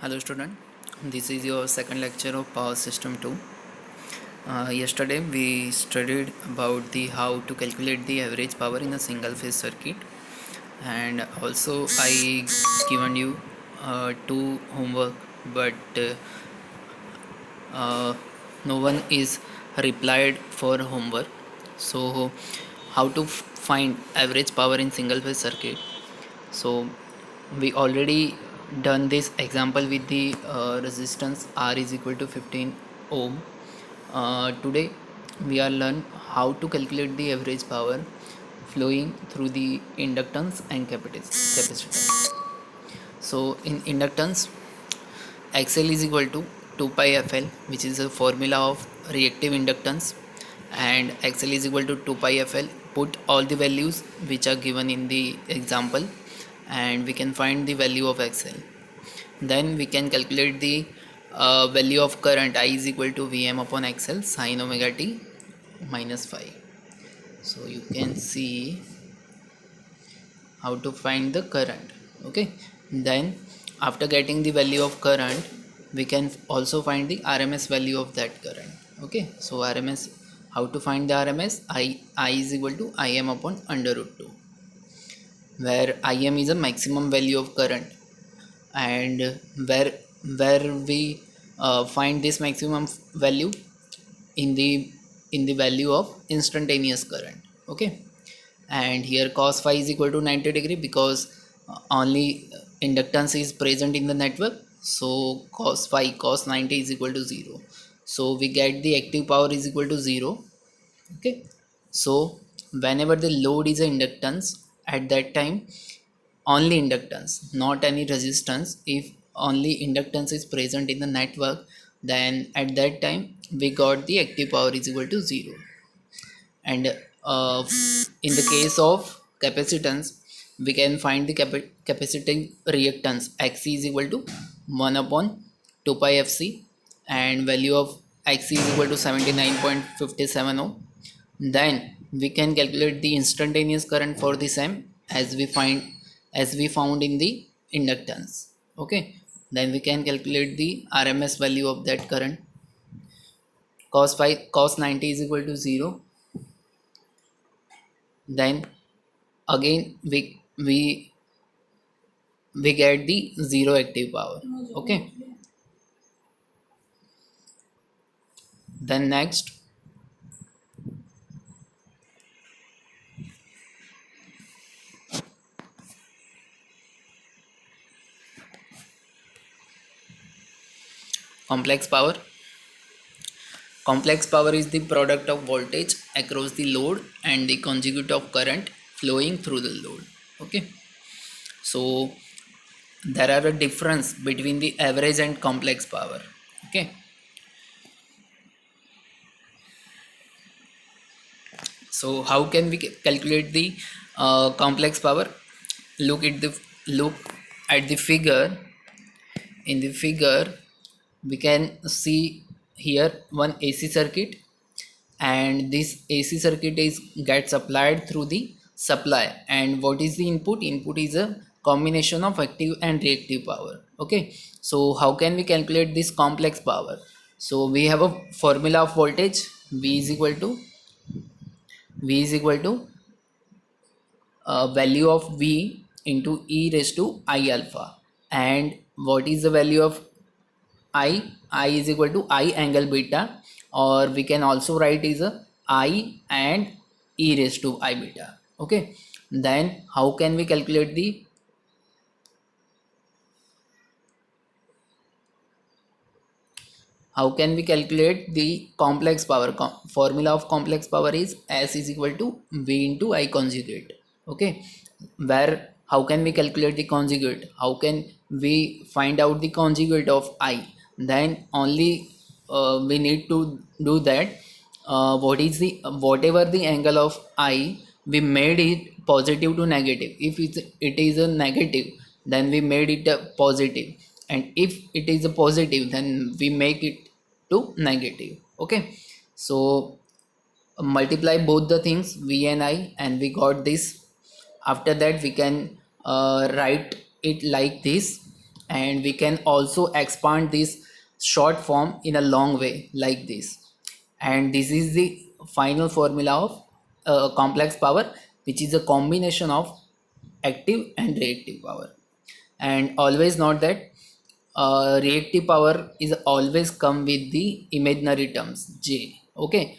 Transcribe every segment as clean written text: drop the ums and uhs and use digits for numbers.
Hello student, this is your second lecture of Power System 2. Yesterday we studied about the how to calculate the average power in a single phase circuit, and also I given you two homework, but no one is replied for homework. So how to find average power in single phase circuit? So we already done this example with the resistance R is equal to 15 ohm. Today we are learn how to calculate the average power flowing through the inductance and capacitance. So in inductance, XL is equal to 2 pi FL, which is a formula of reactive inductance, and XL is equal to 2 pi FL. Put all the values which are given in the example, and we can find the value of XL. Then we can calculate the value of current. I is equal to Vm upon XL sin omega t minus phi. So you can see how to find the current. Okay, then after getting the value of current, we can also find the RMS value of that current. Okay, so RMS, how to find the RMS? I is equal to Im upon under root 2, where Im is a maximum value of current, and where we find this maximum value in the value of instantaneous current. Okay, and here cos phi is equal to 90 degree, because only inductance is present in the network. So cos phi, cos 90 is equal to 0, so we get the active power is equal to 0. Okay, so whenever the load is a inductance, at that time only inductance, not any resistance. If only inductance is present in the network, then at that time we got the active power is equal to 0. And in the case of capacitance, we can find the capaciting reactance Xc is equal to 1 upon 2 pi fc, and value of Xc is equal to 79.57 ohm. Then we can calculate the instantaneous current for the same, as we found in the inductance. Okay, then we can calculate the RMS value of that current. Cos 90 is equal to 0. Then again we get the zero active power. Okay, then next, complex power. Complex power is the product of voltage across the load and the conjugate of current flowing through the load. Okay, so there are a difference between the average and complex power. Okay, so how can we calculate the complex power? look at the Look at the figure. In the figure we can see here one AC circuit, and this AC circuit is gets applied through the supply. And what is the input? Input is a combination of active and reactive power. Okay, so how can we calculate this complex power? So we have a formula of voltage. V is equal to value of V into e raised to I alpha. And what is the value of I is equal to I angle beta, or we can also write is a I and e raised to I beta. Okay, then how can we calculate the complex power? Formula of complex power is S is equal to V into I conjugate. Okay, where how can we calculate the conjugate? How can we find out the conjugate of I? Then only we need to do that. What is the whatever the angle of I, we made it positive to negative. If it is a negative, then we made it a positive, and if it is a positive, then we make it to negative. Okay, so multiply both the things V and I, and we got this. After that we can write it like this. and we can also expand this short form in a long way like this. And this is the final formula of complex power, which is a combination of active and reactive power. And always note that reactive power is always come with the imaginary terms J. Okay,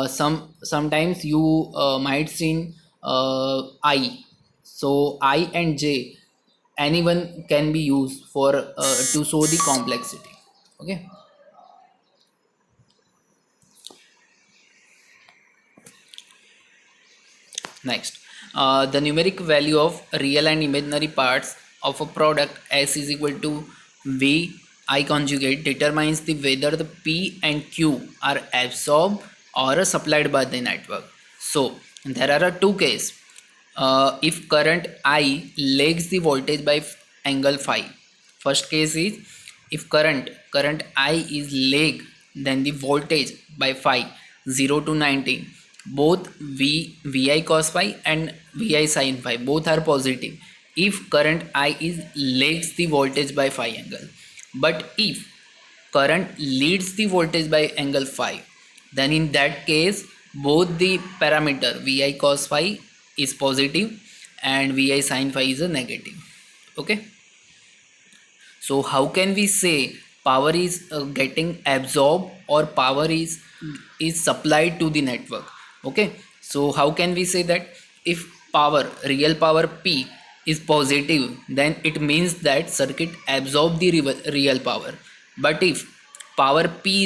sometimes you might see I. So I and J, anyone can be used for to show the complexity. Okay. Next, the numeric value of real and imaginary parts of a product S is equal to V I conjugate determines the whether the P and Q are absorbed or supplied by the network. So there are two cases. If current I lags the voltage by angle phi. First case is if current I is lag then the voltage by phi 0 to 19, both vi cos phi and vi sin phi both are positive if current I is lags the voltage by phi angle. But if current leads the voltage by angle phi, then in that case both the parameter vi cos phi is positive and vi sin phi is a negative. Okay, so how can we say power is getting absorbed or power is supplied to the network? Okay, so how can we say that if power real power P is positive, then it means that circuit absorb the real power. But if power P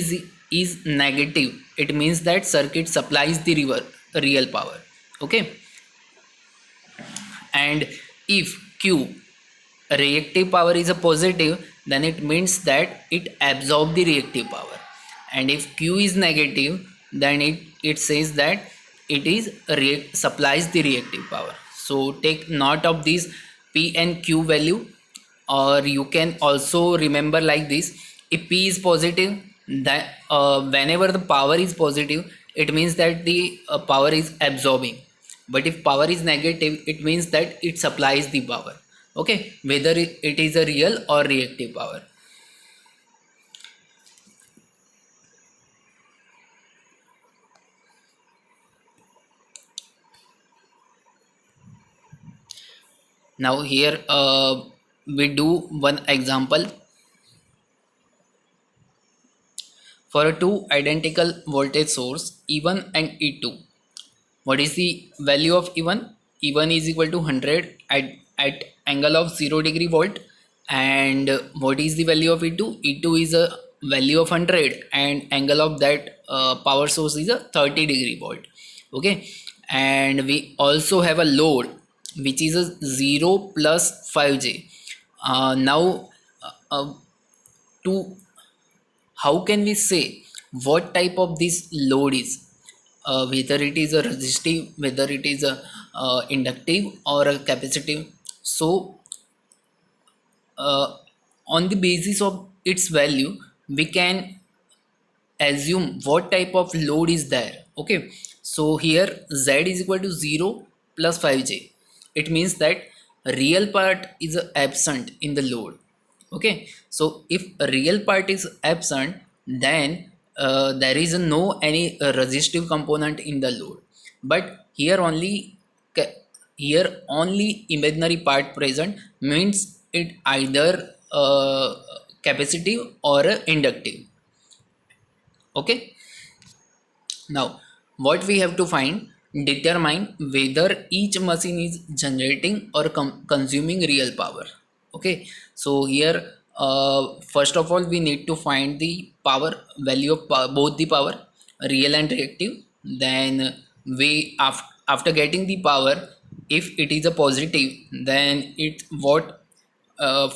is negative, it means that circuit supplies the real power. Okay, and if Q reactive power is a positive, then it means that it absorbs the reactive power. And if Q is negative, then it says that it is supplies the reactive power. So take note of this P and Q value, or you can also remember like this: if P is positive, that whenever the power is positive, it means that the power is absorbing. But if power is negative, it means that it supplies the power. Okay, whether it is a real or reactive power. Now here we do one example for a two identical voltage source E1 and E2. What is the value of E1? E1 is equal to 100 at angle of 0 degree volt. And what is the value of E2? E2 is a value of 100 and angle of that power source is a 30 degree volt. Okay, and we also have a load which is a 0 plus 5j. Now to how can we say what type of this load is, whether it is a resistive, whether it is a inductive or a capacitive. So on the basis of its value we can assume what type of load is there. Okay, so here z is equal to 0 plus 5j. It means that real part is absent in the load. Okay, so if a real part is absent, then there is no any resistive component in the load. But here only here only imaginary part present, means it either capacitive or inductive. Okay, now what we have to find, determine whether each machine is generating or consuming real power. Okay, so here first of all we need to find the power value of both the power real and reactive. Then we after getting the power, if it is a positive, then it what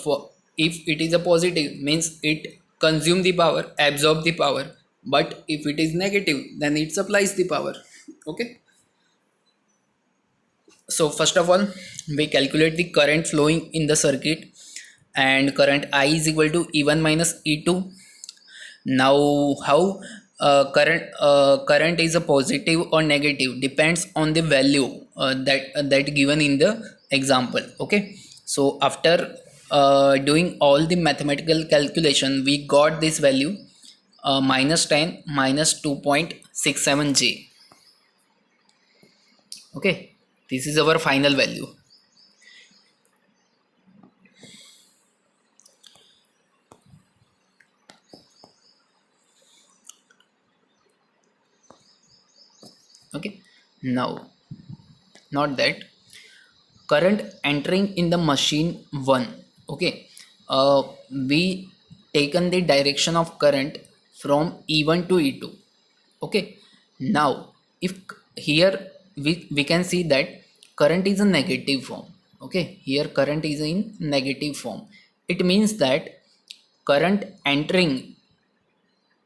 for if it is a positive means it consume the power, absorb the power. But if it is negative, then it supplies the power. Okay, so first of all we calculate the current flowing in the circuit, and current I is equal to E1 minus E2. Now how current is a positive or negative depends on the value that given in the example. Okay, so after doing all the mathematical calculation, we got this value minus 10 minus 2.67 J. Okay, this is our final value. Okay, now not that current entering in the machine 1. Okay, we taken the direction of current from E1 to E2. Okay, now if here we can see that current is a negative form. Okay, here current is in negative form. It means that current entering,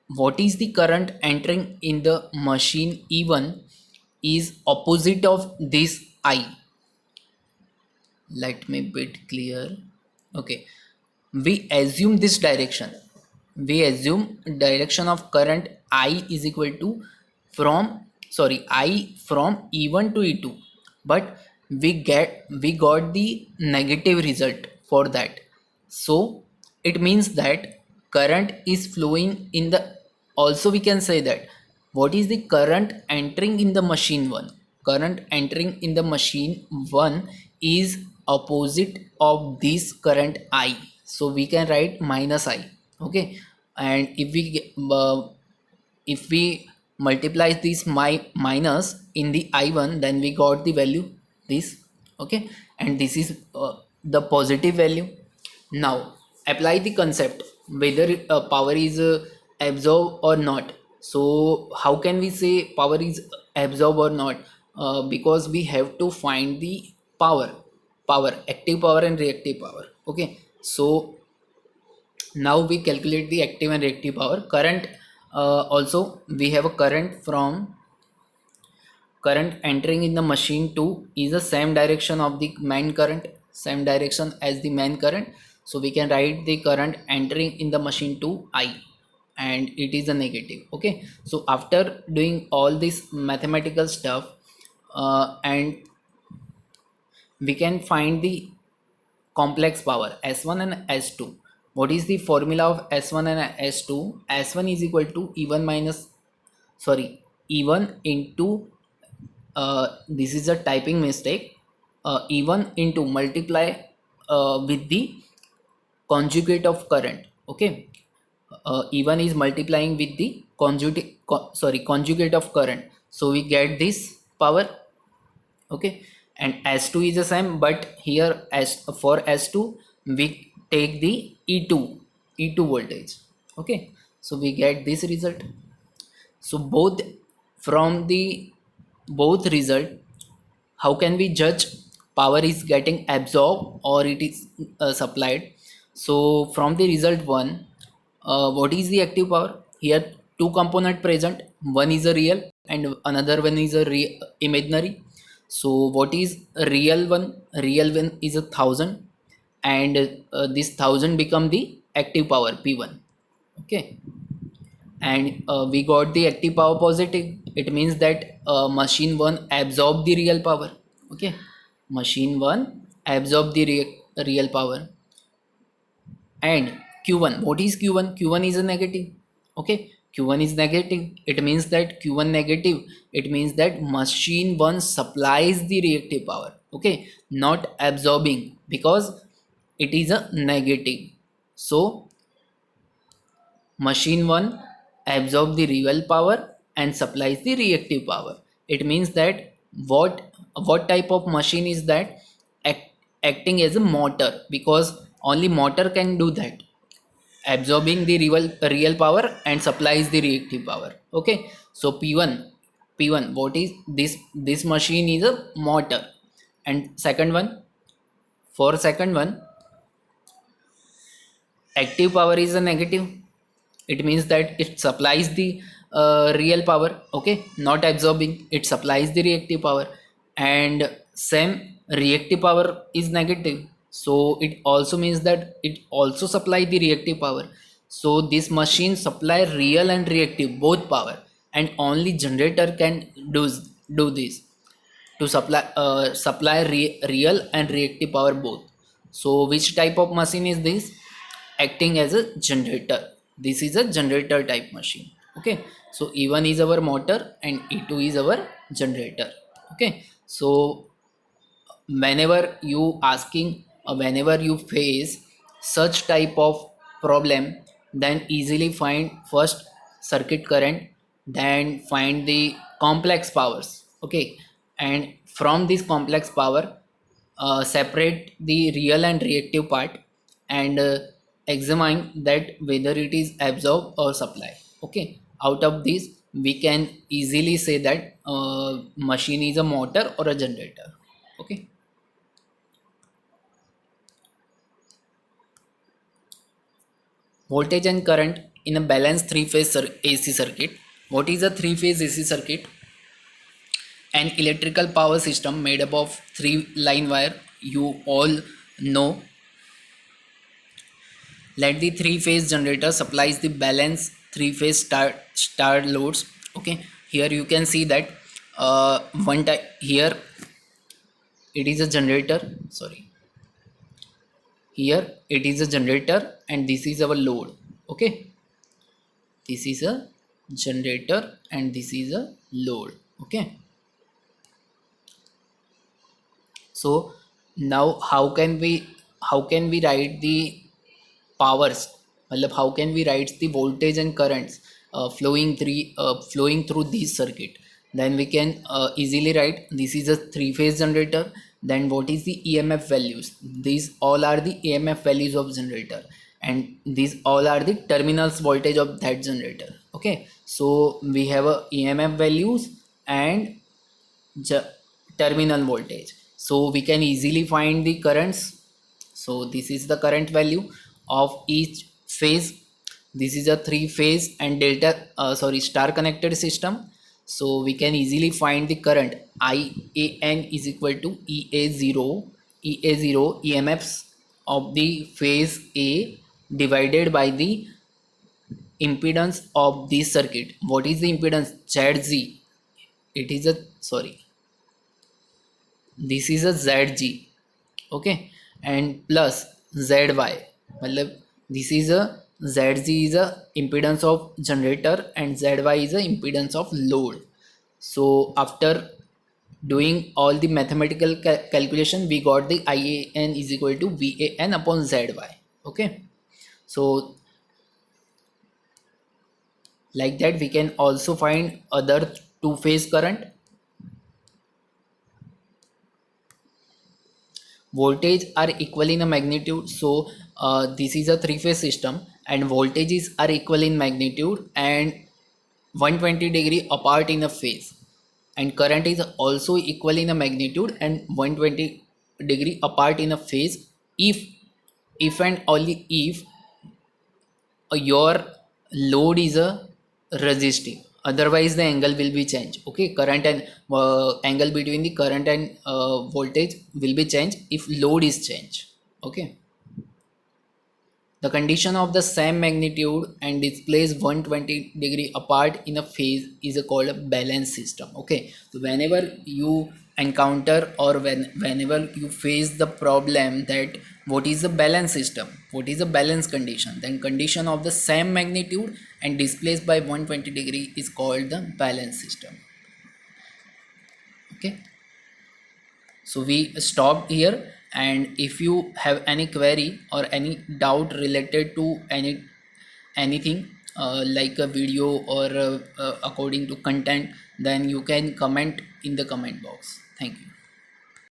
what is the current entering in the machine E1 is opposite of this I. Let me bit clear. Okay, we assume this direction. We assume direction of current I is equal to from, sorry, I from E1 to E2, but we got the negative result for that. So it means that current is flowing in the, also we can say that what is the current entering in the machine 1. Current entering in the machine 1 is opposite of this current I, so we can write minus I. Okay, and if we multiply this minus in the I1, then we got the value this. Okay, and this is the positive value. Now apply the concept whether power is absorbed or not. So how can we say power is absorbed or not? Because we have to find the power, active power and reactive power. Okay, so now we calculate the active and reactive power. Current, also we have a current entering in the machine 2 is the same direction of the main current, same direction as the main current. So we can write the current entering in the machine 2 I, and it is a negative. Okay, so after doing all this mathematical stuff, and we can find the complex power S1 and S2. What is the formula of S1 and S2? S1 is equal to E1 minus, sorry, E1 into, this is a typing mistake, E1 into multiply with the conjugate of current. Okay, E1 is multiplying with the conjugate of current, so we get this power. Okay, and S2 is the same, but here as for S2 we take the E2 voltage. Okay, so we get this result. So both, from the both result, how can we judge power is getting absorbed or it is supplied? So from the result 1, what is the active power? Here two component present, one is a real and another one is a imaginary. So what is a real one? Real one is 1,000, and this 1,000 become the active power P1. Okay, and we got the active power positive. It means that machine 1 absorb the real power. Okay, machine 1 absorb the real power. And Q1, what is Q1? Q1 is a negative. Okay, Q1 is negative. It means that Q1 negative, it means that machine 1 supplies the reactive power. Okay, not absorbing, because it is a negative. So machine 1 absorbs the real power and supplies the reactive power. It means that what type of machine is that? Act, acting as a motor, because only motor can do that, absorbing the real power and supplies the reactive power. Okay, so P1, what is this machine is a motor. And second one, for second one, active power is a negative. It means that it supplies the real power. Okay, not absorbing, it supplies the reactive power. And same, reactive power is negative, so it also means that it also supply the reactive power. So this machine supply real and reactive both power, and only generator can do this, to supply real and reactive power both. So which type of machine is this? Acting as a generator. This is a generator type machine. Okay, so E1 is our motor and E2 is our generator. Okay, so whenever you asking or whenever you face such type of problem, then easily find first circuit current, then find the complex powers. Okay, and from this complex power, separate the real and reactive part, and examine that whether it is absorbed or supply. Okay, out of this we can easily say that machine is a motor or a generator. Okay. Voltage and current in a balanced three-phase AC circuit. What is a three-phase AC circuit? An electrical power system made up of three line wire. You all know. Let the three-phase generator supplies the balanced three-phase star loads. Okay. Here you can see that one type here it is a generator. Sorry. Here it is a generator and this is our load. Okay. This is a generator and this is a load. Okay, so now how can we write the powers, मतलब how can we write the voltage and currents flowing through this circuit? Then we can easily write this is a three phase generator. Then what is the EMF values? These all are the EMF values of generator, and these all are the terminals voltage of that generator. Okay, so we have a EMF values and ju- terminal voltage, so we can easily find the currents. So this is the current value of each phase. This is a three phase and delta star connected system, so we can easily find the current. IAN is equal to ea0 EMFs of the phase A divided by the impedance of this circuit. What is the impedance? ZZ. It is a sorry, this is a ZG. Okay, and plus ZY, मतलब this is a ZG is a impedance of generator and ZY is a impedance of load. So after doing all the mathematical calculation, we got the IAN is equal to VAN upon ZY. Okay, so like that we can also find other two phase current. Voltage are equal in a magnitude, so this is a three phase system and voltages are equal in magnitude and 120-degree apart in a phase, and current is also equal in a magnitude and 120-degree apart in a phase if and only if your load is a resistive, otherwise the angle will be changed. Okay, current and angle between the current and voltage will be changed if load is changed. Okay, the condition of the same magnitude and displays 120-degree apart in a phase is called a balance system. Okay, so whenever you encounter or whenever you face the problem that what is the balance system, what is the balance condition, then condition of the same magnitude and displays by 120 degree is called the balance system. Okay, so we stopped here, and if you have any query or any doubt related to anything like a video or according to content, then you can comment in the comment box. Thank you.